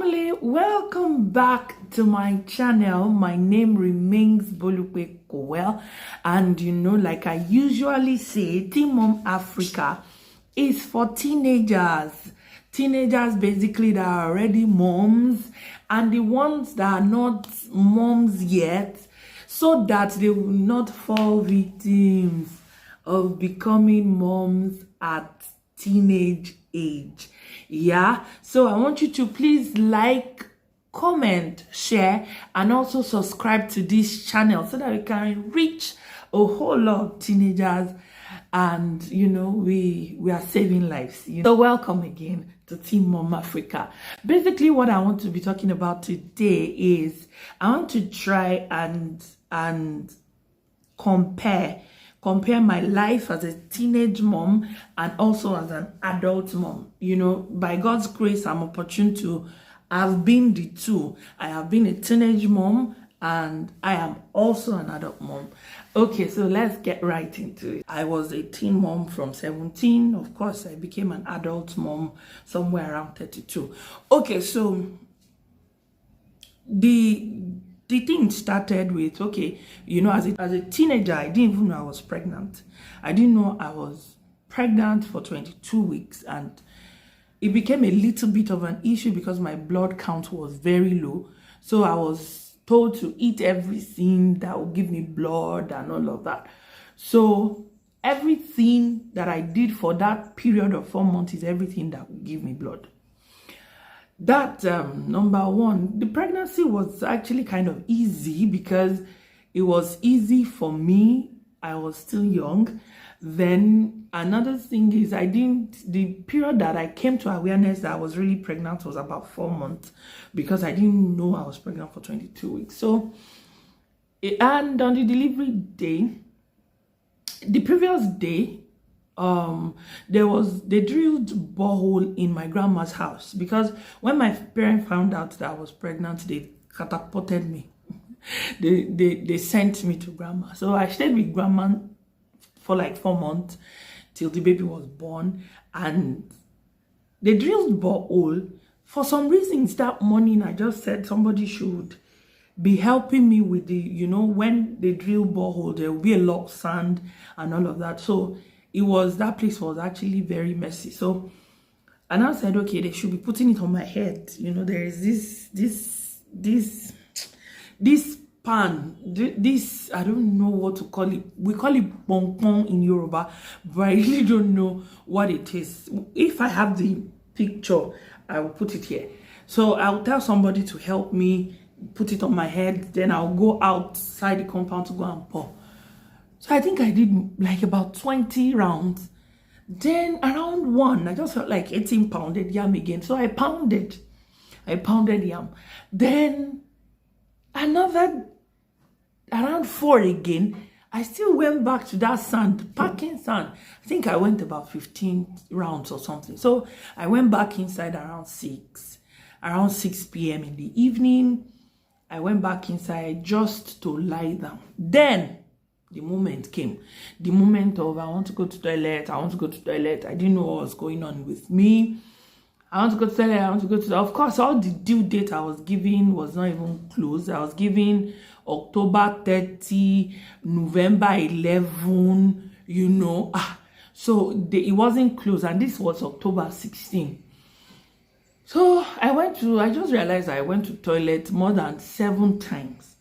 family, welcome back to my channel. My name remains Bolupe Kowell, and like I usually say, Teen Mom Africa is for teenagers basically that are already moms, and the ones that are not moms yet, so that they will not fall victims of becoming moms at teenage age. Yeah, so I want you to please like, comment, share, and also subscribe to this channel so that we can reach a whole lot of teenagers, and we are saving lives. So welcome again to Teen Mom Africa. Basically, what I want to be talking about today is I want to try and compare my life as a teenage mom and also as an adult mom. By God's grace, I'm opportune to have been the two. I have been a teenage mom and I am also an adult mom. Okay, so let's get right into it. I was a teen mom from 17. Of course, I became an adult mom somewhere around 32. Okay, so the thing started with, okay, as a teenager, I didn't even know I was pregnant. I didn't know I was pregnant for 22 weeks, and it became a little bit of an issue because my blood count was very low. So I was told to eat everything that would give me blood and all of that. So everything that I did for that period of 4 months is everything that would give me blood. That number one, the pregnancy was actually kind of easy because it was easy for me. I was still young. Then another thing is the period that I came to awareness that I was really pregnant was about 4 months, because I didn't know I was pregnant for 22 weeks. So, and on the delivery day, the previous day, they drilled borehole in my grandma's house, because when my parents found out that I was pregnant, they catapulted me. they sent me to grandma. So I stayed with grandma for like 4 months till the baby was born, and they drilled borehole. For some reasons that morning, I just said somebody should be helping me with the, when they drill borehole, there will be a lot of sand and all of that. So that place was actually very messy. So, and I said, okay, they should be putting it on my head. There is this pan, this, I don't know what to call it. We call it pong in Yoruba, but I really don't know what it is. If I have the picture, I will put it here. So I'll tell somebody to help me put it on my head. Then I'll go outside the compound to go and pour. So I think I did like about 20 rounds. Then around 1, I just felt like 18 pounded yam again. So I pounded yam. Then another around 4 again. I still went back to that sand, packing sand. I think I went about 15 rounds or something. So I went back inside around 6 p.m. in the evening. I went back inside just to lie down. Then the moment came. The moment of I want to go to toilet. I didn't know what was going on with me. I want to go to toilet. Of course, all the due date I was giving was not even close. I was giving October 30, November 11, So it wasn't close, and this was October 16. So I just realized I went to toilet more than 7 times.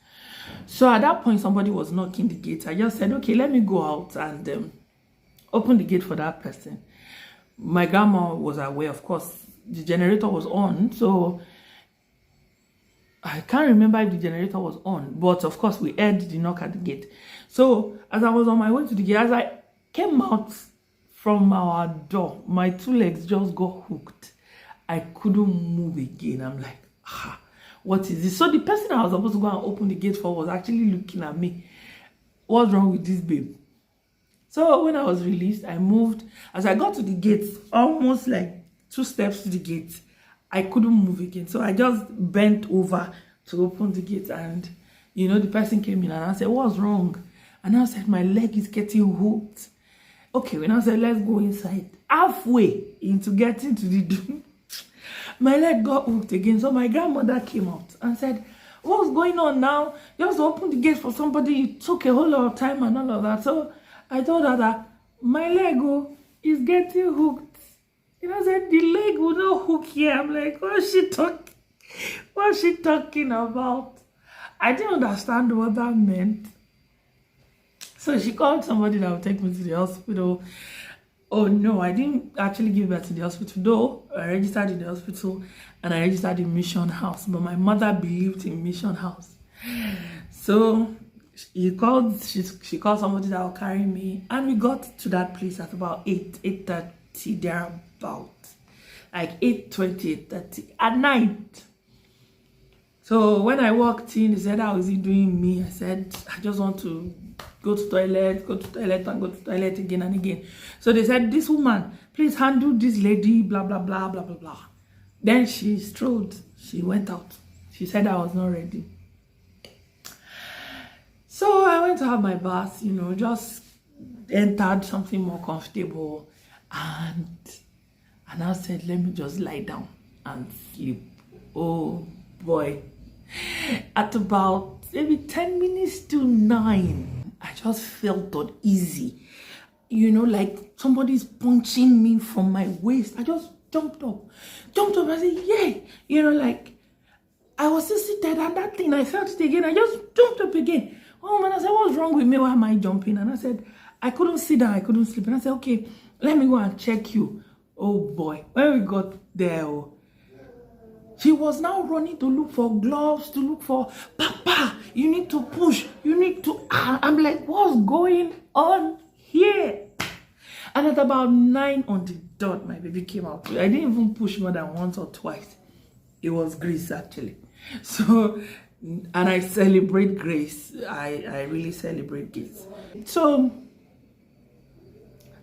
So at that point, somebody was knocking the gate. I just said, okay, let me go out and open the gate for that person. My grandma was aware, of course. The generator was on, so I can't remember if the generator was on, but of course we heard the knock at the gate. So as I was on my way to the gate, as I came out from our door, my 2 legs just got hooked. I couldn't move again. I'm like, what is this? So the person I was supposed to go and open the gate for was actually looking at me. What's wrong with this babe? So when I was released, I moved. As I got to the gate, almost like 2 steps to the gate, I couldn't move again. So I just bent over to open the gate, and the person came in and I said, what's wrong? And I said, my leg is getting hooked. Okay, when I said, let's go inside, halfway into getting to the door, My leg got hooked again. So my grandmother came out and said, what's going on now? Just open the gate for somebody. It took a whole lot of time and all of that. So I told her that my leg is getting hooked. I said, the leg will not hook here. I'm like, what's she talking about? I didn't understand what that meant. So she called somebody that would take me to the hospital. Oh no, I didn't actually give birth to the hospital though. I registered in the hospital and I registered in Mission House. But my mother believed in Mission House. So she called somebody that would carry me. And we got to that place at about 8:30 thereabout. Like 8:20, 8:30 at night. So when I walked in, they said, how is he doing me? I said, I just want to go to toilet, and go to toilet again and again. So they said, this woman, please handle this lady, blah, blah, blah, blah, blah, blah. Then she strolled. She went out. She said I was not ready. So I went to have my bath, just entered something more comfortable. And I said, let me just lie down and sleep. Oh boy. At about maybe 10 minutes to 9, I just felt uneasy. Like somebody's punching me from my waist. I just jumped up. I said, yeah. Like I was still seated and that thing, I felt it again. I just jumped up again. Oh man, I said, what's wrong with me? Why am I jumping? And I said, I couldn't sit down. I couldn't sleep. And I said, okay, let me go and check you. Oh boy. When we got there, she was now running to look for gloves, to look for, Papa, you need to push, you need to, I'm like, what's going on here? And at about 9 on the dot, my baby came out. I didn't even push more than once or twice. It was grace, actually. So, and I celebrate grace. I really celebrate grace. So,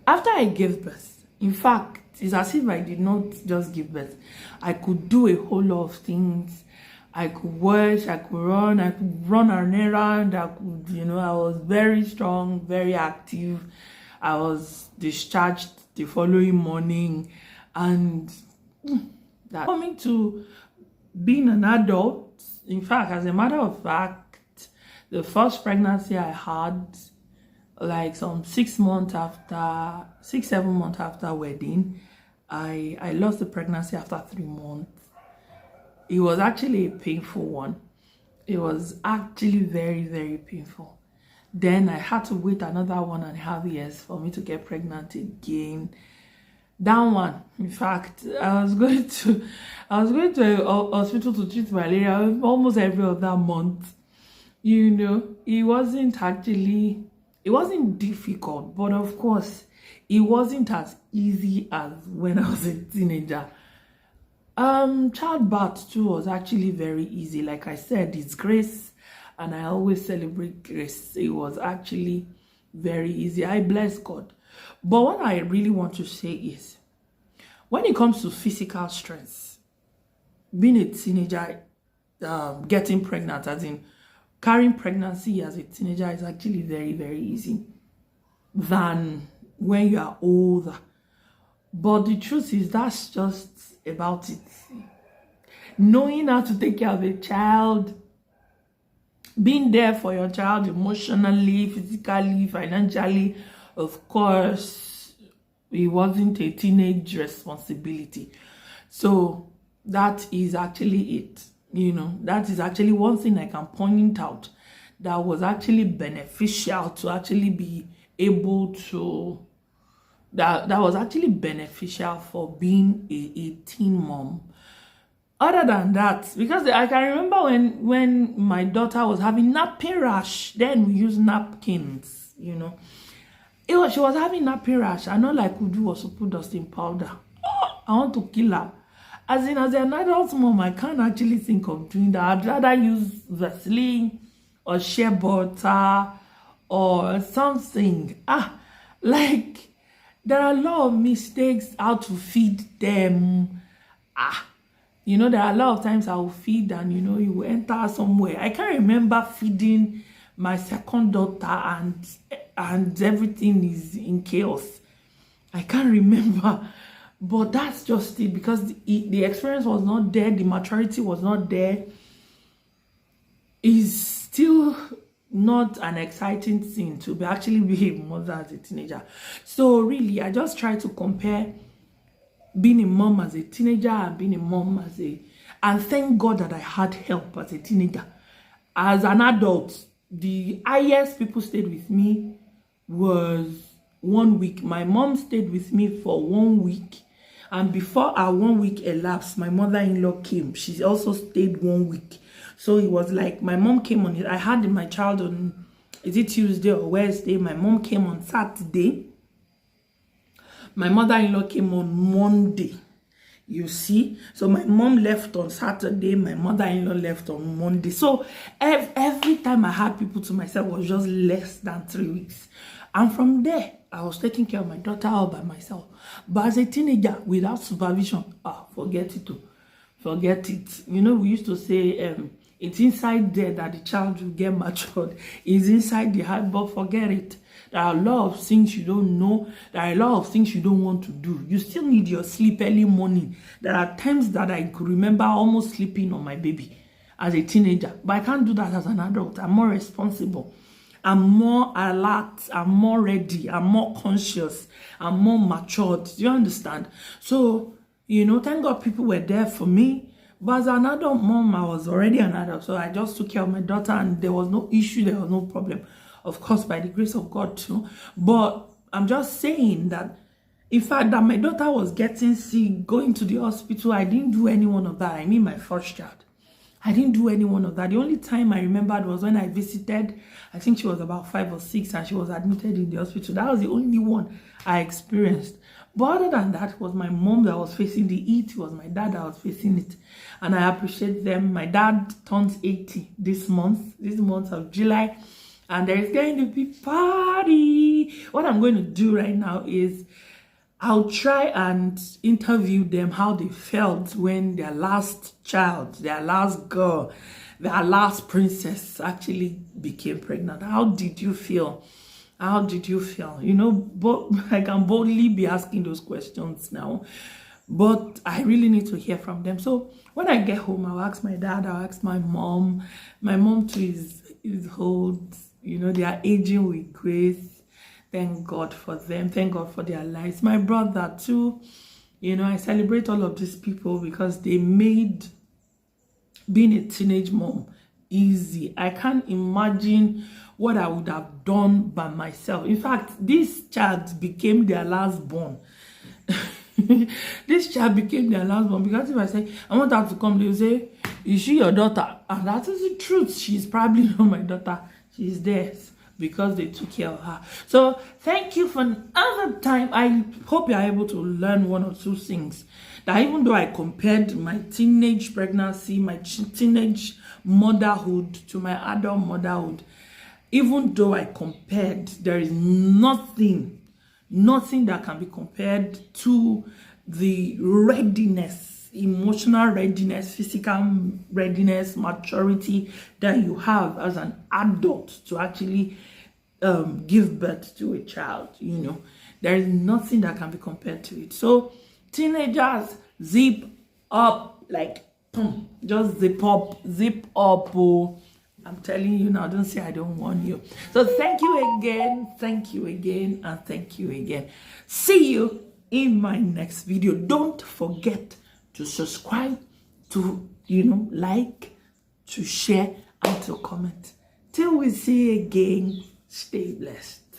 after I gave birth, in fact, it's as if I did not just give birth. I could do a whole lot of things. I could wash, I could run an errand, I was very strong, very active. I was discharged the following morning. And that coming to being an adult, in fact, as a matter of fact, the first pregnancy I had, like some 7 months after wedding, I lost the pregnancy after 3 months. It was actually a painful one. It was actually very, very painful. Then I had to wait another 1.5 years for me to get pregnant again. That one, in fact, I was going to a hospital to treat malaria almost every other month. It wasn't difficult, but of course, it wasn't as easy as when I was a teenager. Childbirth too was actually very easy. Like I said, it's grace, and I always celebrate grace. It was actually very easy. I bless God. But what I really want to say is, when it comes to physical strength, being a teenager, getting pregnant, as in carrying pregnancy as a teenager, is actually very, very easy than when you are older. But the truth is, that's just about it. Knowing how to take care of a child, being there for your child emotionally, physically, financially, of course, it wasn't a teenage responsibility. So that is actually it. That is actually one thing I can point out that was actually beneficial to actually be able to, that was actually beneficial for being a teen mom. Other than that, because I can remember when my daughter was having nappy rash, then we used napkins, she was having nappy rash, and all I could do was to put dusting powder. I want to kill her. As an adult mom, I can't actually think of doing that. I'd rather use Vaseline or shea butter or something. Like, there are a lot of mistakes how to feed them. There are a lot of times I will feed and, you will enter somewhere. I can't remember feeding my second daughter and everything is in chaos. I can't remember. But that's just it, because the experience was not there, the maturity was not there. Is still not an exciting thing to be actually be a mother as a teenager. So really, I just try to compare being a mom as a teenager and being a mom as a, and thank God that I had help as a teenager. As an adult, the highest people stayed with me was 1 week. My mom stayed with me for 1 week, and before our 1 week elapsed, my mother-in-law came. She also stayed 1 week. So it was like my mom came on it. I had my child on, is it Tuesday or Wednesday? My mom came on Saturday. My mother-in-law came on Monday. You see? So my mom left on Saturday. My mother-in-law left on Monday. So every time I had people to myself was just less than 3 weeks. And from there, I was taking care of my daughter all by myself. But as a teenager, without supervision, forget it too. Forget it. You know, we used to say, it's inside there that the child will get matured. It's inside the heart, but forget it. There are a lot of things you don't know. There are a lot of things you don't want to do. You still need your sleep early morning. There are times that I could remember almost sleeping on my baby as a teenager. But I can't do that as an adult. I'm more responsible. I'm more alert. I'm more ready. I'm more conscious. I'm more matured. Do you understand? So, you know, thank God people were there for me. But as an adult mom, I was already an adult. So I just took care of my daughter and there was no issue. There was no problem. Of course, by the grace of God too. But I'm just saying that, in fact, that my daughter was getting sick, going to the hospital, I didn't do any one of that. I mean, my first child. I didn't do any one of that. The only time I remembered was when I visited, I think she was about 5 or 6 and she was admitted in the hospital. That was the only one I experienced. But other than that, it was my mom that was facing the heat. It was my dad that was facing it. And I appreciate them. My dad turns 80 this month of July. And there is going to be party. What I'm going to do right now is I'll try and interview them how they felt when their last child, their last girl, their last princess actually became pregnant. How did you feel? How did you feel? You know, but I can boldly be asking those questions now. But I really need to hear from them. So when I get home, I'll ask my dad, I'll ask my mom. My mom too is old. You know, they are aging with grace. Thank God for them. Thank God for their lives. My brother too. You know, I celebrate all of these people because they made being a teenage mom easy. I can't imagine what I would have done by myself. In fact, this child became their last born. This child became their last born because if I say, I want her to come, they'll say, is she your daughter? And that is the truth. She's probably not my daughter. She's theirs because they took care of her. So thank you for another time. I hope you're able to learn 1 or 2 things. That even though I compared my teenage pregnancy, my teenage motherhood to my adult motherhood, even though I compared, there is nothing that can be compared to the readiness, emotional readiness, physical readiness, maturity that you have as an adult to actually give birth to a child. You know, there is nothing that can be compared to it. So teenagers, zip up, like just zip up. Oh, I'm telling you now, don't say I don't want you. So thank you again, and thank you again. See you in my next video. Don't forget to subscribe, to, you know, like, to share, and to comment. Till we see you again, stay blessed.